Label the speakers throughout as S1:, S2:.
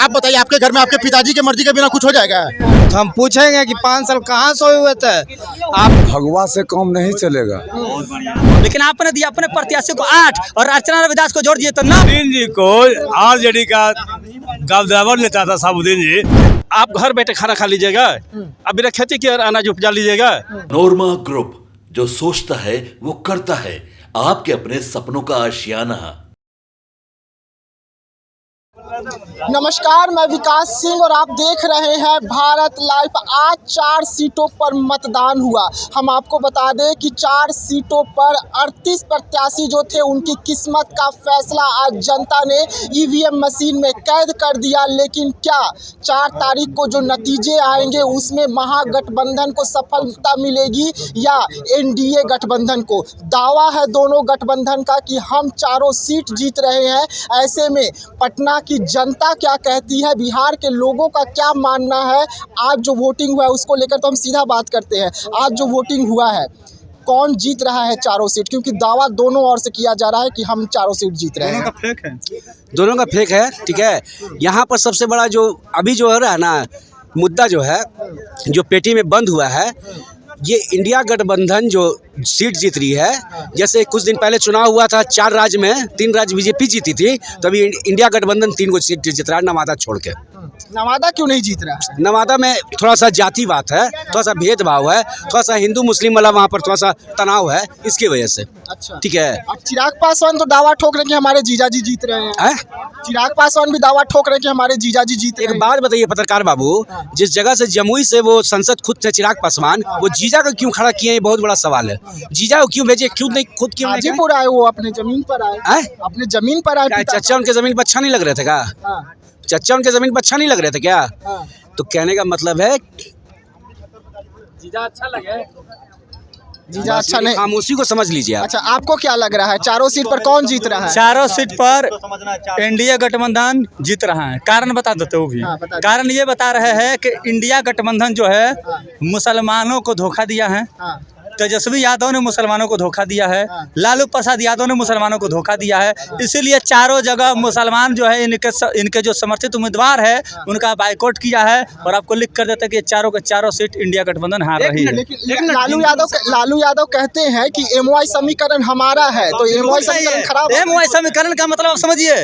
S1: आप बताइए, आपके घर में आपके पिताजी की मर्जी के बिना कुछ हो जाएगा?
S2: तो हम पूछेंगे कि 5 साल कहाँ सोए हुए थे आप?
S3: भगवा से काम नहीं चलेगा।
S4: लेकिन आपने दिया अपने प्रत्याशी को 8 और अर्चना रविदास को जोड़ दिए तो 9।
S5: जी को आरजेडी का ड्राइवर नेता था साबुद्दीन जी। आप घर बैठे खाना खा लीजिएगा, अब बिना खेती के अनाज उपजा लीजिएगा।
S6: नोरमा ग्रुप, जो सोचता है वो करता है। आपके अपने सपनों का आशियाना।
S7: नमस्कार, मैं विकास सिंह और आप देख रहे हैं भारत लाइव। आज 4 सीटों पर मतदान हुआ। हम आपको बता दें कि 4 सीटों पर 38 प्रत्याशी जो थे उनकी किस्मत का फैसला आज जनता ने ईवीएम मशीन में कैद कर दिया। लेकिन क्या 4 तारीख को जो नतीजे आएंगे उसमें महागठबंधन को सफलता मिलेगी या एनडीए गठबंधन को? दावा है दोनों गठबंधन का कि हम चारों सीट जीत रहे हैं। ऐसे में पटना की जनता क्या कहती है, बिहार के लोगों का क्या मानना है, आज जो वोटिंग हुआ है उसको लेकर तो हम सीधा बात करते हैं। आज जो वोटिंग हुआ है, कौन जीत रहा है चारों सीट? क्योंकि दावा दोनों ओर से किया जा रहा है कि हम चारों सीट जीत रहे हैं।
S2: दोनों का फेक है।
S8: दोनों का फेक है, ठीक है। यहाँ पर सबसे बड़ा जो अभी जो हो रहा है ना मुद्दा जो है, जो पेटी में बंद हुआ है, ये इंडिया गठबंधन जो सीट जीत रही है। जैसे कुछ दिन पहले चुनाव हुआ था, 4 राज्य में 3 राज्य बीजेपी जीती थी, तो अभी इंडिया गठबंधन 3 को सीट जीत रहा है, नवादा छोड़ के।
S7: नवादा क्यों नहीं जीत रहा है?
S8: नवादा में थोड़ा सा जाति बात है, थोड़ा सा भेदभाव है, थोड़ा सा हिंदू मुस्लिम वाला वहाँ पर थोड़ा सा तनाव है, इसकी वजह से।
S7: अच्छा,
S8: ठीक है।
S7: अब चिराग पासवान तो दावा ठोक रहे हैं कि हमारे जीजाजी जीत रहे हैं। चिराग पासवान भी दावा ठोक रहे हैं कि हमारे जीजाजी जीत रहे हैं।
S8: एक बात बताइए पत्रकार बाबू, जिस जगह से जमुई से वो संसद खुद थे चिराग पासवान, वो जीजा को क्यों खड़ा किए, ये बहुत बड़ा सवाल है। जीजा को क्यों भेजे, क्यों नहीं खुद क्यों?
S7: हाजीपुर आए, वो अपने जमीन पर आए, अपने जमीन पर आए।
S8: चच्चा उनके जमीन पर अच्छा नहीं लग रहे थे क्या? चच्चा उनके जमीन पर अच्छा नहीं लग रहे थे क्या? तो कहने का मतलब है
S4: जीजा अच्छा लगे,
S7: जीजा अच्छा नहीं,
S8: खामोशी को समझ लीजिए आप।
S7: अच्छा, आपको क्या लग रहा है चारों सीट पर कौन जीत रहा है?
S4: चारों सीट पर इंडिया गठबंधन जीत रहा है। कारण बता देते हो भी। कारण ये बता रहे हैं कि इंडिया गठबंधन जो है मुसलमानों को धोखा दिया है। तेजस्वी यादव ने मुसलमानों को धोखा दिया है, लालू प्रसाद यादव ने मुसलमानों को धोखा दिया है। इसीलिए चारों जगह मुसलमान जो है इनके जो समर्थित उम्मीदवार है उनका बाइकआउट किया है। और आपको लिख कर देते हैं कि चारों के चारों सीट इंडिया गठबंधन हार रही है।
S7: लेकिन लालू यादव कहते हैं कि एमवाई समीकरण हमारा है, तो एमवाई समीकरण खराब है।
S4: एमवाई समीकरण का मतलब समझिए,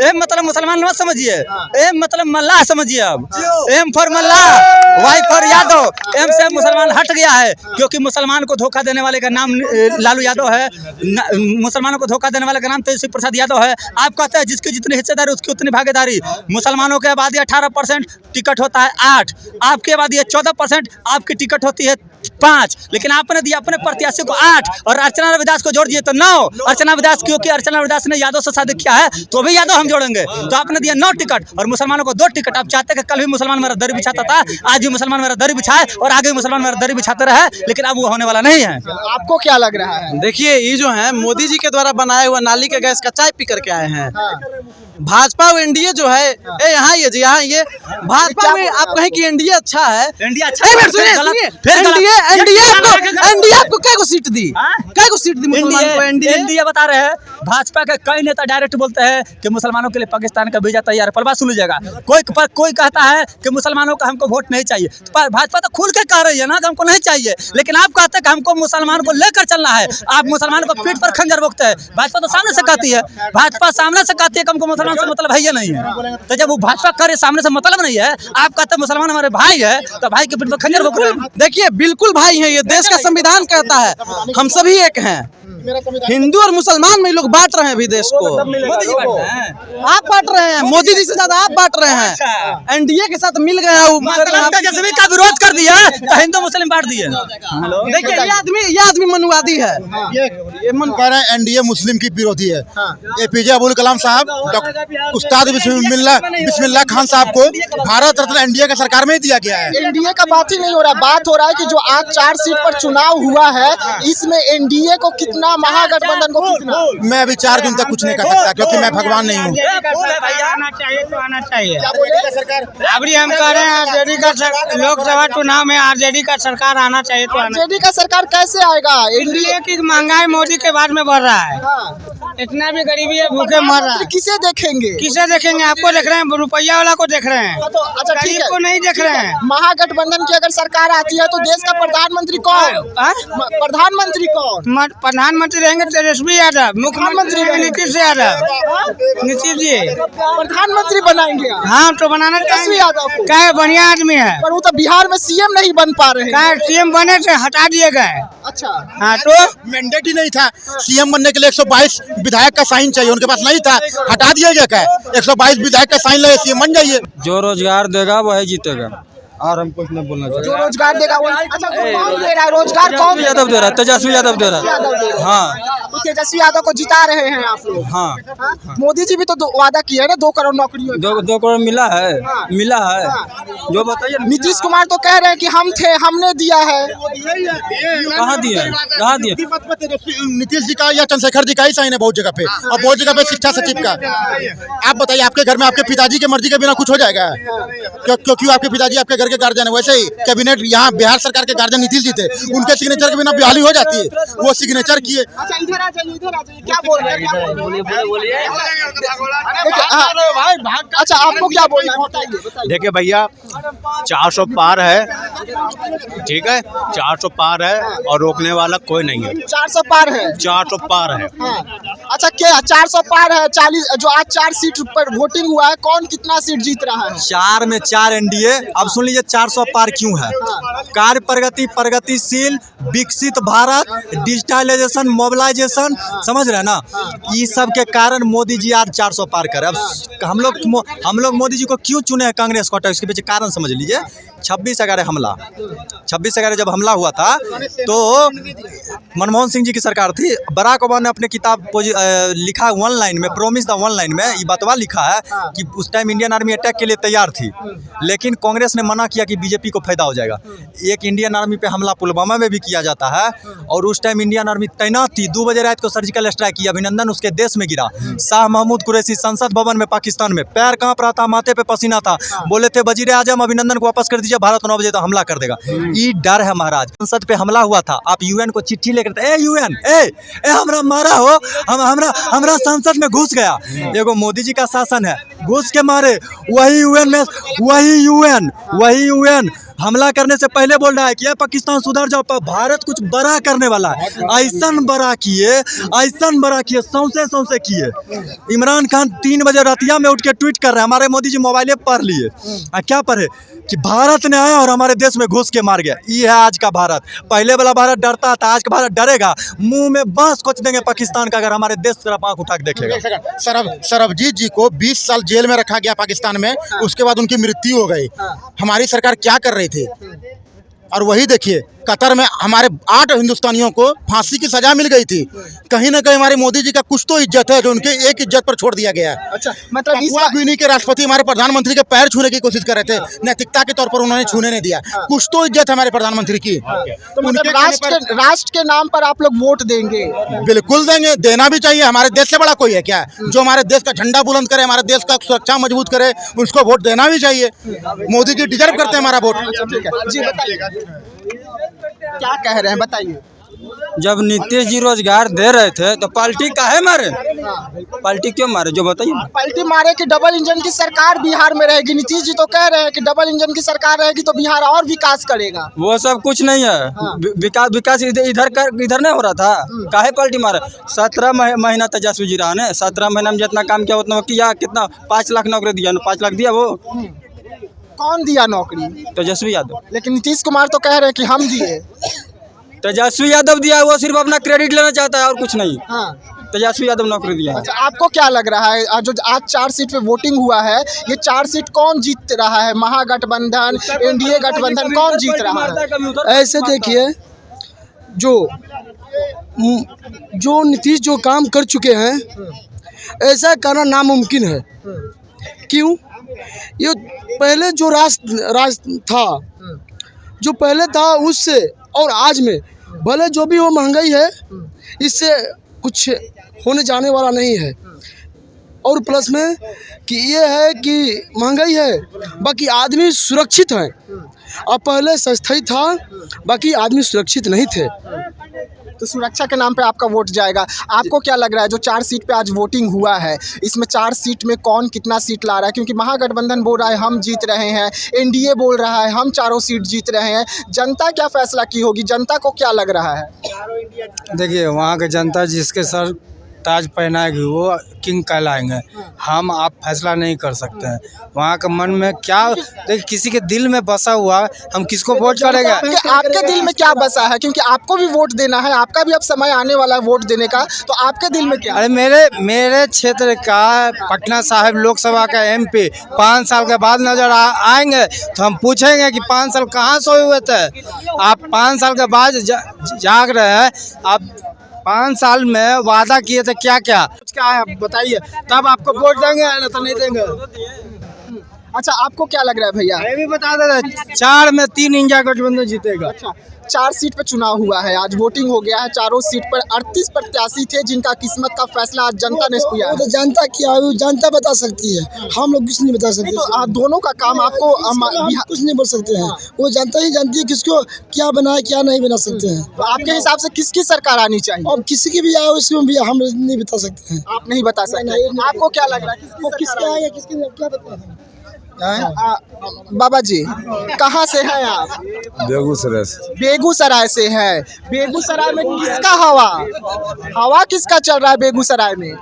S4: एम मतलब मुसलमान मत समझिए, एम मतलब मल्लाह समझिए। अब M for Mallah, Y for Yadav. M से मुसलमान हट गया है, क्योंकि मुसलमान को धोखा देने वाले का नाम लालू यादव है, मुसलमानों को धोखा देने वाले का नाम तेजस्वी प्रसाद यादव है। आप कहते हैं जिसकी जितनी हिस्सेदारी उसकी उतनी भागीदारी। मुसलमानों के आबादी 18% टिकट होता है 8, आपकी आबादी 14%, आपकी टिकट होती है 5। लेकिन आपने दिया अपने प्रत्याशी को 8 और अर्चना रविदास को जोड़ दिए तो 9। अर्चना रविदास, क्योंकि अर्चना रविदास ने यादव से शादी किया है तो भी यादव हम जोड़ेंगे। तो आपने दिया 9 टिकट और मुसलमानों को 2 टिकट। आप चाहते हैं कि कल भी मुसलमान मेरा दरी बिछाता था, आज भी मुसलमान मेरा दरी बिछाए और आगे भी मुसलमान मेरा दरी बिछाते रहे, लेकिन अब वो होने वाला नहीं है।
S7: आपको क्या लग रहा है?
S2: देखिए, ये जो है मोदी जी के द्वारा बनाया हुआ नाली के गैस का चाय पी करके आए हैं। भाजपा और एनडीए जो है, यहाँ ये जी, यहाँ ये भाजपा में आप कहें कि एनडीए अच्छा है।
S4: इंडिया अच्छा,
S2: एनडीए आपको क्या को सीट दी, क्या को सीट दी मुसलमान को?
S4: एनडीए बता रहे हैं, भाजपा के कई नेता डायरेक्ट बोलते हैं कि मुसलमानों के लिए पाकिस्तान का वीजा तैयार है। पर बात सुन लीजिएगा, कोई कहता है कि मुसलमानों का हमको वोट नहीं चाहिए। भाजपा तो खुल के कह रही है ना कि हमको नहीं चाहिए, लेकिन आप कहते हैं कि हमको मुसलमान को लेकर चलना है। आप मुसलमान को पीठ पर खंजर भोंकते हैं। भाजपा तो सामने से कहती है, भाजपा सामने से कहती है कि हमको मुसलमान से मतलब है ही नहीं है। तो जब वो भाजपा करे सामने से मतलब नहीं है, आप कहते हैं मुसलमान हमारे भाई है, तो भाई के पीठ पर खंजर भोंक रहे हैं।
S2: देखिए, बिल्कुल भाई है, ये देश का संविधान कहता है हम सभी एक हैं। हिंदू और मुसलमान में लोग बांट रहे हैं अभी देश को। आप बांट रहे हैं, मोदी जी से ज्यादा आप बांट रहे हैं। एनडीए के साथ मिल गए
S4: तेजस्वी का विरोध कर दिया तो हिंदू मुस्लिम बांट दिए।
S2: देखिए, ये आदमी मनुवादी है।
S1: ये मन कह रहे हैं एनडीए मुस्लिम की विरोधी है। एपीजे अब्दुल कलाम साहब, उस्ताद बिस्मिल्लाह खान साहब को भारत रत्न एनडीए की सरकार में ही दिया गया है।
S7: एनडीए का बात ही नहीं हो रहा, बात हो रहा है कि जो आज 4 सीट पर चुनाव हुआ है, इसमें एनडीए को कितना, महागठबंधन को कितना?
S1: मैं अभी 4 जून तक कुछ नहीं कर सकता, क्योंकि मैं भगवान नहीं हूँ।
S2: आना चाहिए तो आना चाहिए।
S7: अभी हम कह रहे हैं आरजेडी का लोकसभा चुनाव में आरजेडी का सरकार आना चाहिए तो आरजेडी का सरकार कैसे आएगा? एनडीए की महंगाई मोदी के बाद में बढ़ रहा है।
S9: इतना भी गरीबी है, भूखे मर रहा है।
S7: किसे देखेंगे?
S9: किसे देखेंगे? आपको देख रहे हैं, रुपया वाला को देख रहे हैं,
S7: तो अच्छा ठीक
S9: गरीब
S7: है,
S9: को नहीं देख रहे हैं।
S7: महागठबंधन की अगर सरकार आती है तो देश का प्रधानमंत्री कौन? प्रधानमंत्री कौन?
S9: प्रधानमंत्री रहेंगे तेजस्वी यादव, मुख्यमंत्री रहेंगे नीतीश यादव, नीतीश जी
S7: प्रधानमंत्री बनाएंगे आप?
S9: हाँ तो बनाना
S7: तेजस्वी यादव को?
S9: क्या है, बढ़िया आदमी है।
S7: पर वो तो बिहार में सीएम नहीं बन पा रहे
S9: क्या
S7: हैं।
S9: सीएम बने थे, हटा दिए गए।
S7: अच्छा,
S9: हाँ तो
S1: मैंडेट ही नहीं था सीएम बनने के लिए। 122 विधायक का साइन चाहिए, उनके पास नहीं था, हटा दिया गया। क्या 122 विधायक का साइन लगे सीएम बन जाइए।
S2: जो रोजगार देगा वही जीतेगा, और हम कुछ नहीं बोलना
S7: जो रोजगार देगा वो। अच्छा, तो कौन दे रहा है रोजगार? कौन
S2: यादव दे रहा है, तेजस्वी यादव दे रहा
S7: यादव दे रहा
S2: है।
S7: है।
S2: हाँ
S7: तो तेजस्वी यादव को जिता रहे हैं आप लोग।
S2: हाँ,
S7: हाँ? मोदी जी भी तो वादा किया है ना 2 करोड़ नौकरियों का।
S2: 2 करोड़ मिला है,
S7: हाँ।
S2: मिला है।
S7: हाँ।
S2: जो बताइए,
S7: नीतीश कुमार तो कह रहे हैं कि हम थे, हमने दिया है।
S2: कहाँ दिए, कहाँ दिए?
S1: नीतीश जी का या चंद्रशेखर जी का ही साइन है बहुत जगह पे, और बहुत जगह पे शिक्षा सचिव का। आप बताइए, आपके घर में आपके पिताजी की मर्जी के बिना कुछ हो जाएगा? क्योंकि आपके पिताजी आपके घर के गार्जियन है, वैसे ही कैबिनेट यहाँ बिहार सरकार के गार्जियन नीतीश जी थे, उनके सिग्नेचर के बिना बहाली हो जाती है। वो सिग्नेचर किए।
S7: अच्छा, इधर आ जाइए, इधर आ जाइए। क्या बोल रहे हैं? बोलिए। अच्छा, आपको क्या बोलना है? बताइए।
S10: देखिए भैया, 400 पार है, ठीक है, 400 पार है और रोकने वाला कोई नहीं है।
S7: 400 पार है।
S10: 400 पार है।
S7: हाँ। अच्छा, क्या 400 पार है? 40 जो आज 4 सीट पर वोटिंग हुआ है, कौन कितना सीट जीत रहा है?
S2: 4 में 4 एनडीए। अब सुन लीजिए 400 पार क्यों है। कार्य प्रगति, प्रगतिशील, विकसित भारत, डिजिटलाइजेशन, मोबिलाइजेशन, समझ रहे हैं ना, ये सब के कारण मोदी जी आज 400 पार करे। अब हम लोग मोदी जी को क्यों चुने हैं कांग्रेस को, इसके पीछे कारण समझ लीजिए। 26/11 हमला, 26/11 जब हमला हुआ था तो मनमोहन सिंह जी की सरकार थी। बराक ओबामा ने अपने किताब लिखा 1 लाइन में, प्रोमिस द 1 लाइन में ये बतवा लिखा है कि उस टाइम इंडियन आर्मी अटैक के लिए तैयार थी, लेकिन कांग्रेस ने मना किया कि बीजेपी को फायदा हो जाएगा। एक इंडियन आर्मी पे हमला पुलवामा में भी किया जाता है, और उस टाइम इंडियन आर्मी तैनात थी। 2 बजे रात को सर्जिकल स्ट्राइक किया, अभिनंदन उसके देश में गिरा। शाह महमूद कुरैशी संसद भवन में पाकिस्तान में पैर कांप रहा था, माथे पे पसीना था, बोले थे वजीर आजम अभिनंदन को वापस कर दीजिए, भारत 9 बजे तो हमला कर देगा। ये डर है महाराज। संसद पे हमला हुआ था, आप यूएन को चिट्ठी लेकर, ए यूएन, ए हमरा मारा हो, हमरा संसद में घुस गया। एगो मोदी जी का शासन है, घुस के मारे। वही यूएन हमला करने से पहले बोल रहा है कि पाकिस्तान सुधर जाओ, भारत कुछ बड़ा करने वाला है। ऐसन बड़ा किए, सौंसे किए। इमरान खान 3 बजे रातिया में उठ के ट्वीट कर रहे हैं, हमारे मोदी जी मोबाइले पढ़ लिए। क्या पढ़े कि भारत ने आया और हमारे देश में घुस के मार गया। ये है आज का भारत। पहले वाला भारत डरता था, आज का भारत डरेगा। मुंह में बांस कोच देंगे पाकिस्तान का अगर हमारे देश तरफ आंख उठा के देखेगा।
S1: सरबजीत जी को 20 साल जेल में रखा गया पाकिस्तान में, उसके बाद उनकी मृत्यु हो गई। हमारी सरकार क्या कर रही थी? और वही देखिए, कतर में हमारे 8 हिंदुस्तानियों को फांसी की सजा मिल गई थी। कहीं ना कहीं हमारे मोदी जी का कुछ तो इज्जत है जो उनके एक इज्जत पर छोड़ दिया गया है।
S7: अच्छा, मतलब
S1: गिनी के राष्ट्रपति हमारे प्रधानमंत्री के पैर छूने की कोशिश कर रहे थे, नैतिकता के तौर पर उन्होंने छूने नहीं दिया। कुछ तो इज्जत है हमारे प्रधानमंत्री की।
S7: तो मतलब राष्ट्र के नाम पर आप लोग वोट देंगे?
S1: बिल्कुल देंगे, देना भी चाहिए। हमारे देश से बड़ा कोई है क्या जो हमारे देश का झंडा बुलंद करे, हमारे देश का सुरक्षा मजबूत करे? उसको वोट देना भी चाहिए। मोदी जी डिजर्व करते हैं हमारा वोट।
S7: जी बताइए, क्या कह रहे हैं, बताइए।
S2: जब नीतीश जी रोजगार दे रहे थे तो पलटी काहे मारे? पलटी क्यों मारे, जो बताइए।
S7: पलटी मारे कि डबल इंजन की सरकार बिहार में रहेगी। नीतीश जी तो कह रहे हैं कि डबल इंजन की सरकार रहेगी तो बिहार और विकास करेगा।
S2: वो सब कुछ नहीं है। विकास इधर नहीं हो रहा था, काहे पलटी मारे? 17 महीना तेजस्वी जी रहा ने, 17 महीना में जितना काम किया उतना किया। कितना 5 लाख नौकरी दिया, 5 लाख दिया। वो
S7: कौन दिया नौकरी?
S2: तेजस्वी यादव।
S7: लेकिन नीतीश कुमार तो कह रहे हैं कि हम दिए।
S2: तेजस्वी यादव दिया, वो सिर्फ अपना क्रेडिट लेना चाहता है और कुछ नहीं। तेजस्वी यादव नौकरी दिया है।
S7: अच्छा, आपको क्या लग रहा है जो आज 4 सीट पे वोटिंग हुआ है, ये 4 सीट कौन जीत रहा है? महागठबंधन, एनडीए गठबंधन, कौन जीत रहा है?
S11: ऐसे देखिए, जो नीतीश जो काम कर चुके हैं, ऐसा करना नामुमकिन है। क्यों? ये पहले जो राज था, जो पहले था उससे और आज में भले जो भी वो महंगाई है, इससे कुछ होने जाने वाला नहीं है। और प्लस में कि ये है कि महंगाई है, बाकी आदमी सुरक्षित है। अब पहले सस्ता ही था, बाकी आदमी सुरक्षित नहीं थे।
S7: तो सुरक्षा के नाम पे आपका वोट जाएगा। आपको क्या लग रहा है जो 4 सीट पे आज वोटिंग हुआ है, इसमें 4 सीट में कौन कितना सीट ला रहा है? क्योंकि महागठबंधन बोल रहा है हम जीत रहे हैं, एनडीए बोल रहा है हम चारों सीट जीत रहे हैं। जनता क्या फैसला की होगी, जनता को क्या लग रहा है?
S9: देखिए, वहाँ की जनता जिसके सर ताज पहनाएगी वो किंग कहलाएंगे। हम आप फैसला नहीं कर सकते हैं। वहाँ के मन में क्या, देखिए किसी के दिल में बसा हुआ, हम किसको वोट करेंगे?
S7: आपके दिल में क्या बसा है? क्योंकि आपको भी वोट देना है, आपका भी अब समय आने वाला है वोट देने का, तो आपके दिल में क्या?
S9: अरे मेरे क्षेत्र का पटना साहिब लोकसभा का MP 5 साल के बाद नजर आएंगे तो हम पूछेंगे कि 5 साल कहाँ सोए हुए थे? आप 5 साल के बाद जाग रहे हैं। आप 5 साल में वादा किए थे क्या क्या है आप बताइए, तब आपको वोट देंगे ना तो नहीं देंगे।
S7: अच्छा, आपको क्या लग रहा है भैया?
S9: मैं भी बता दे रहा, 4 में 3 इंडिया गठबंधन जीतेगा।
S7: अच्छा, 4 सीट पे चुनाव हुआ है, आज वोटिंग हो गया है। चारों सीट पर 38 प्रत्याशी थे जिनका किस्मत का फैसला आज जनता ने किया है।
S11: तो जनता क्या है, जनता बता सकती है, हम लोग कुछ नहीं बता सकते।
S7: तो दोनों का काम आपको
S11: कुछ नहीं बोल सकते हैं, वो जनता ही जानती है किसको क्या बनाए क्या नहीं बना सकते हैं।
S7: तो आपके हिसाब से किसकी सरकार आनी चाहिए?
S11: अब किसी की भी आए उसमें भी हम नहीं बता सकते हैं।
S7: आप नहीं बता सकते। आपको क्या लग रहा है
S11: किसके आएगा किसके क्या बताए?
S7: बाबा जी कहाँ से हैं आप?
S3: बेगूसराय से।
S7: बेगूसराय से है। बेगूसराय में किसका हवा किसका चल रहा है बेगूसराय में?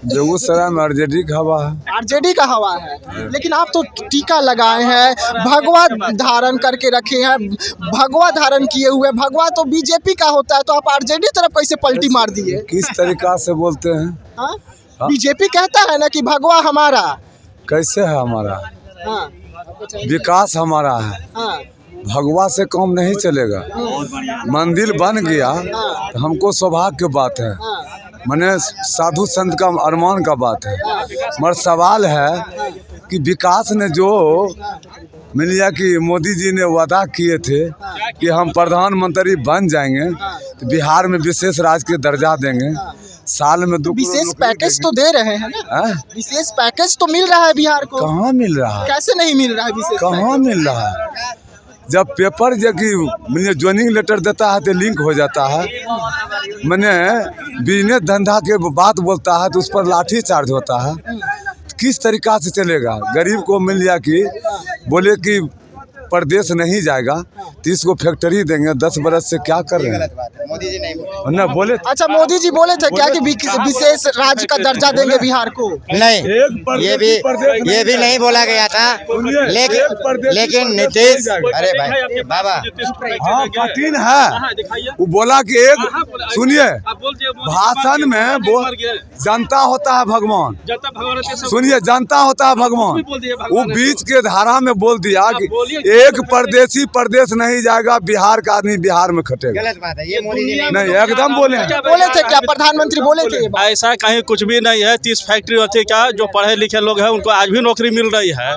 S3: बेगूसराय में आरजेडी का हवा है।
S7: आरजेडी का हवा है, लेकिन आप तो टीका लगाए हैं, भगवा धारण करके रखे हैं, भगवा धारण किए हुए। भगवा तो बीजेपी का होता है, तो आप आरजेडी तरफ कैसे पलटी मार दिए?
S3: किस तरीका से बोलते हैं?
S7: हाँ? बीजेपी कहता है ना कि भगवा हमारा।
S3: कैसे है हमारा?
S7: हाँ।
S3: विकास हमारा है,
S7: हाँ।
S3: भगवा से काम नहीं चलेगा। मंदिर बन गया तो हमको सौभाग्य की बात है, मैंने साधु संत का अरमान का बात है। मगर सवाल है कि विकास ने जो मिलिया कि मोदी जी ने वादा किए थे कि हम प्रधानमंत्री बन जाएंगे तो बिहार में विशेष राज्य के दर्जा देंगे, साल में 2
S7: विशेष पैकेज तो दे रहे हैं ना? विशेष पैकेज तो मिल रहा है बिहार को।
S3: कहाँ मिल रहा है?
S7: कैसे नहीं मिल रहा है विशेष?
S3: कहाँ मिल रहा है? जब पेपर जो कि मैंने ज्वाइनिंग लेटर देता है तो लिंक हो जाता है, मैंने बिजनेस धंधा के बात बोलता है तो उस पर लाठी चार्ज होता है। किस तरीका से चलेगा? गरीब को मिल गया कि बोले कि प्रदेश नहीं जाएगा 30 को फैक्ट्री देंगे, 10 बरस से क्या कर रहे हैं?
S7: मोदी जी नहीं
S3: ना बोले।
S7: अच्छा, मोदी जी बोले थे क्या कि विशेष राज्य का दर्जा देंगे बिहार को?
S12: नहीं, ये भी नहीं बोला गया था, लेकिन नीतीश, अरे भाई बाबा,
S3: हाँ कठिन है। वो बोला कि एक सुनिए, भाषण में जनता होता है भगवान, सुनिए जनता होता है भगवान। वो बीच के धारा में बोल दिया कि एक परदेसी प्रदेश नहीं जाएगा, बिहार का आदमी बिहार में खटेगा।
S12: गलत बात है ये, मोदी जी
S3: नहीं एकदम बोले
S7: थे क्या प्रधानमंत्री बोले थे?
S5: ऐसा कहीं कुछ भी नहीं है। 30 फैक्ट्री होती क्या, जो पढ़े लिखे लोग हैं उनको आज भी नौकरी मिल रही है।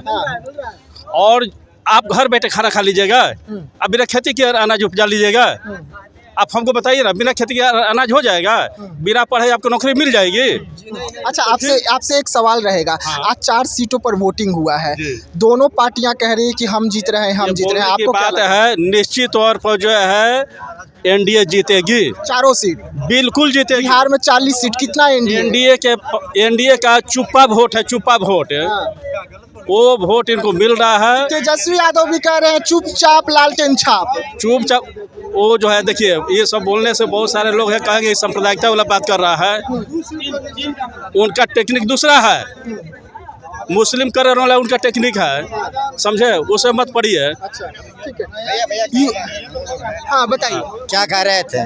S5: और आप घर बैठे खाना खा लीजिएगा, अब बिना खेती के अनाज उपजा लीजिएगा। आप हमको बताइए ना, बिना खेती के अनाज हो जाएगा? बिना पढ़े आपको नौकरी मिल जाएगी?
S7: अच्छा, आपसे एक सवाल रहेगा। आज 4 सीटों पर वोटिंग हुआ है, दोनों पार्टियां कह रही है कि हम जीत रहे हैं, हम जीत रहे हैं। आपको क्या
S5: बात है? निश्चित तौर पर जो है एनडीए जीतेगी,
S7: 4 सीट
S5: बिल्कुल जीतेगी।
S7: बिहार में 40 सीट, कितना
S5: एनडीए का चुप्पा वोट है, चुप्पा वोट। वो वोट इनको मिल रहा है।
S7: तेजस्वी यादव भी कह रहे हैं चुपचाप लालटेन छाप।
S5: चुपचाप वो जो है, देखिए ये सब बोलने से बहुत सारे लोग हैं कहेंगे सांप्रदायिकता वाला बात कर रहा है। उनका टेक्निक दूसरा है, मुस्लिम करने वाला उनका टेक्निक है, समझे? उसे मत पढ़िए।
S7: अच्छा, ठीक है। हाँ बताइए,
S12: क्या कह रहे थे?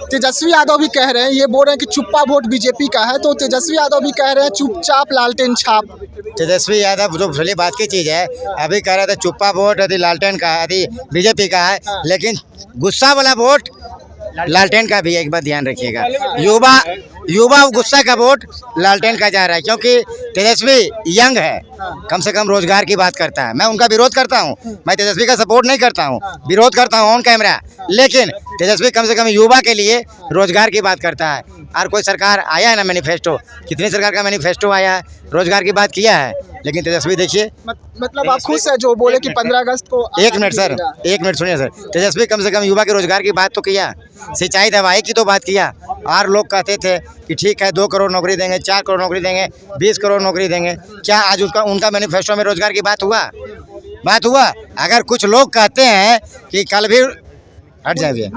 S7: तेजस्वी यादव भी कह रहे हैं, ये बोल रहे हैं कि चुप्पा वोट बीजेपी का है, तो तेजस्वी यादव भी कह रहे हैं चुपचाप लालटेन छाप।
S12: तेजस्वी यादव जो भली बात की चीज़ है, अभी कह रहे थे चुप्पा वोट यदि लालटेन का है, यदि बीजेपी का है, लेकिन गुस्सा वाला वोट लालटेन का भी एक बात ध्यान रखिएगा। युवा गुस्सा का वोट लालटेन का जा रहा है, क्योंकि तेजस्वी यंग है, कम से कम रोजगार की बात करता है। मैं उनका विरोध करता हूं, मैं तेजस्वी का सपोर्ट नहीं करता हूं, विरोध करता हूं ऑन कैमरा, लेकिन तेजस्वी कम से कम युवा के लिए रोजगार की बात करता है। और कोई सरकार आया है ना मैनिफेस्टो, कितनी सरकार का मैनिफेस्टो आया है, रोजगार की बात किया है, लेकिन तेजस्वी देखिए।
S7: मतलब आप खुश है जो बोले कि 15 अगस्त को
S12: 1 मिनट सर, 1 मिनट सुनिए सर, तेजस्वी कम से कम युवा के रोजगार की बात तो किया, सिंचाई दवाई की तो बात किया। और लोग कहते थे कि ठीक है 2 करोड़ नौकरी देंगे, 4 करोड़ नौकरी देंगे, 20 करोड़ नौकरी देंगे। क्या आज उनका मैनिफेस्टो में रोजगार की बात हुआ? अगर कुछ लोग कहते हैं कि कल भी हट जाए,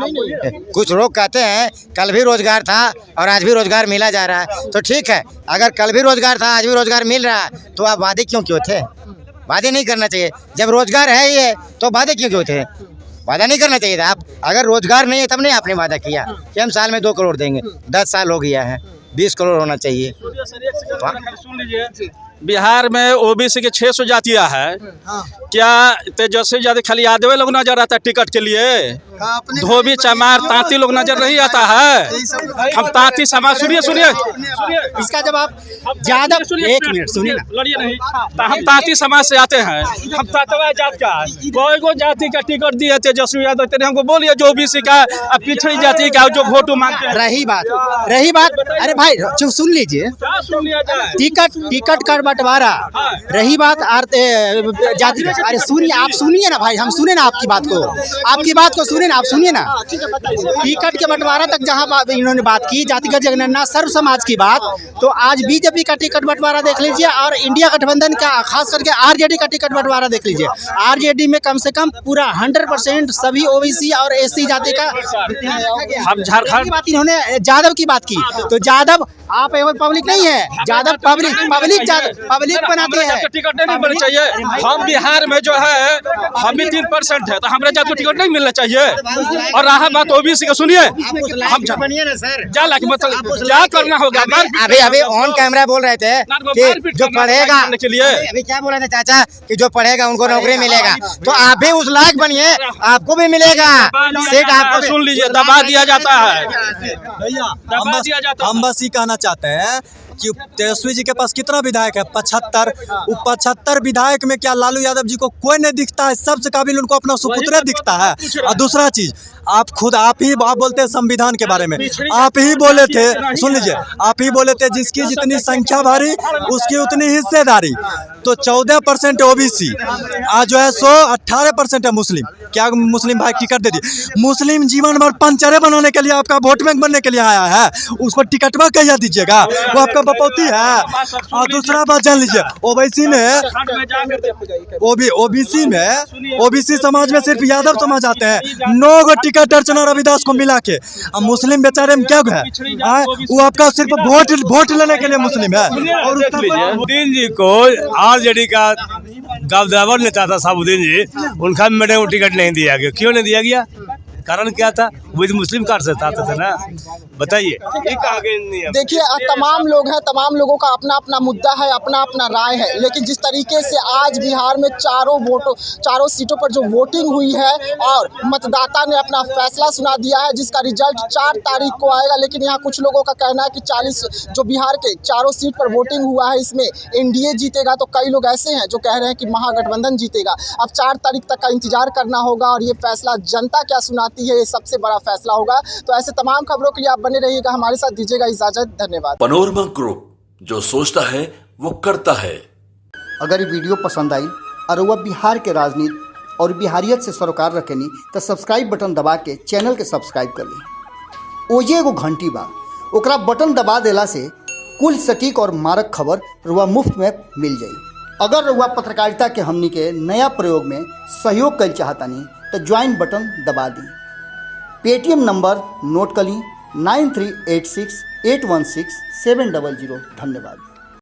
S12: कुछ लोग कहते हैं कल भी रोजगार था और आज भी रोजगार मिला जा रहा है, तो ठीक है, अगर कल भी रोजगार था आज भी रोजगार मिल रहा है, तो आप वादे क्यों थे? वादे नहीं करना चाहिए। जब रोजगार है ही है तो वादे क्यों थे? वादा नहीं करना चाहिए था। आप अगर रोजगार नहीं है तब नहीं आपने वादा किया कि हम साल में 2 करोड़ देंगे। 10 साल हो गया है, 20 करोड़ होना चाहिए।
S5: सुन लीजिए, बिहार में ओबीसी के 600 जातियां है। क्या तेजस्वी यादव खाली यादव लोग नजर आता है टिकट के लिए? धोबी चमार तांती लोग नजर नहीं आता है? हम तांती समाज, सुनिए
S12: इसका जवाब ज्यादा, 1 मिनट सुनिए ना,
S5: लड़िए नहीं, हम तांती समाज से आते हैं, हम तांतवा जात का, कोई को जाति का टिकट दिए तेजस्वी यादव, तेरे हमको बोलिए जो ओबीसी का पिछड़ी जाति का जो वोट मांगते हैं।
S12: रही बात, अरे भाई सुन लीजिए, टिकट का बंटवारा, रही बात जाति का, अरे सुनिए, आप सुनिए ना भाई, हम सुने ना आपकी बात को सुने ना, आप सुनिए ना। टिकट के बंटवारा तक जहां इन्होंने बात की, जातिगत जनगणना, सर्व समाज की बात, तो आज बीजेपी का टिकट बंटवारा देख लीजिए और इंडिया गठबंधन का, खास करके आरजेडी का टिकट बंटवारा देख लीजिए। आरजेडी में कम से कम पूरा 100% सभी ओबीसी और एससी जाति का।
S5: हम झारखंड
S12: बात इन्होंने यादव की बात की, तो यादव आप पब्लिक नहीं है, यादव पब्लिक बनाते हैं।
S5: टिकट नहीं मिलना चाहिए। हम बिहार में जो है हम भी 3% है, तो हमारे जाति को टिकट नहीं मिलना चाहिए। और रहा बात ओबीसी का, सुनिए, हम
S12: बनिए ना सर,
S5: मतलब क्या करना होगा?
S12: अभी ऑन कैमरा बोल रहे थे कि जो पढ़ेगा
S5: के लिए,
S12: अभी क्या बोल रहे थे चाचा कि जो पढ़ेगा उनको नौकरी मिलेगा, तो आप भी उस लायक बनिए, आपको भी मिलेगा सीट। आपको
S5: सुन लीजिए, दबा दिया जाता है।
S4: हम बस ये कहना चाहते हैं कि तेजस्वी जी के पास कितना विधायक है? 75। वो 75 विधायक में क्या लालू यादव जी को कोई नहीं दिखता है? सबसे काबिल उनको अपना सुपुत्र दिखता है। और दूसरा चीज, आप बोलते हैं संविधान के बारे में, आप ही बोले थे, सुन लीजिए, आप ही बोले थे जिसकी जितनी संख्या भारी उसकी उतनी हिस्सेदारी। तो 14% ओबीसी, आज जो है 18% है मुस्लिम। क्या मुस्लिम भाई टिकट दे दिए? मुस्लिम जीवन भर पंचरे बनाने के लिए, आपका वोट बैंक बनने के लिए आया है, उसको टिकटवा कैसे दीजिएगा? वो आपका बपौती है। और दूसरा बात जान लीजिए, ओबीसी समाज में सिर्फ यादव समाज आते हैं। 9 गो टिकट अर्चना रविदास को मिला के। अब मुस्लिम बेचारे में क्या है? वो आपका सिर्फ वोट लेने के लिए मुस्लिम है। और
S10: साबुद्दीन जी को आरजेडी का गावदावर नेता था साबुद्दीन जी, उनका मेरे को टिकट नहीं दिया गया। क्यों नहीं दिया गया? कारण क्या था? वो मुस्लिम कार्ड से था ना, बताइए।
S7: देखिए, तमाम लोग हैं, तमाम लोगों का अपना अपना मुद्दा है, अपना अपना राय है, लेकिन जिस तरीके से आज बिहार में चारों सीटों पर जो वोटिंग हुई है और मतदाता ने अपना फैसला सुना दिया है, जिसका रिजल्ट 4 तारीख को आएगा। लेकिन यहाँ कुछ लोगों का कहना है कि 40 जो बिहार के चारों सीट पर वोटिंग हुआ है, इसमें एनडीए जीतेगा, तो कई लोग ऐसे हैं जो कह रहे हैं कि महागठबंधन जीतेगा। अब 4 तारीख तक का इंतजार करना होगा और ये फैसला जनता क्या सुनाती है, ये सबसे बड़ा फैसला होगा। तो ऐसे तमाम खबरों के लिए आप बने रहिएगा हमारे साथ, दीजिएगा इजाजत, धन्यवाद।
S6: पनोरमा ग्रुप, जो सोचता है वो करता है।
S13: अगर ये वीडियो पसंद आई और वह बिहार के राजनीति और बिहारियत से सरोकार रखेनी तो सब्सक्राइब बटन दबा के चैनल के सब्सक्राइब कर ली। ओजे एगो घंटी बा, ओकरा बटन दबा देला से कुल सटीक और मारक खबर रुआ मुफ्त में मिल जाई। अगर रुआ पत्रकारिता के हमनी के नया प्रयोग में सहयोग कर चाहतानी तो ज्वाइन बटन दबा दी। पेटीएम नंबर नोट कर ली 9386816700। धन्यवाद।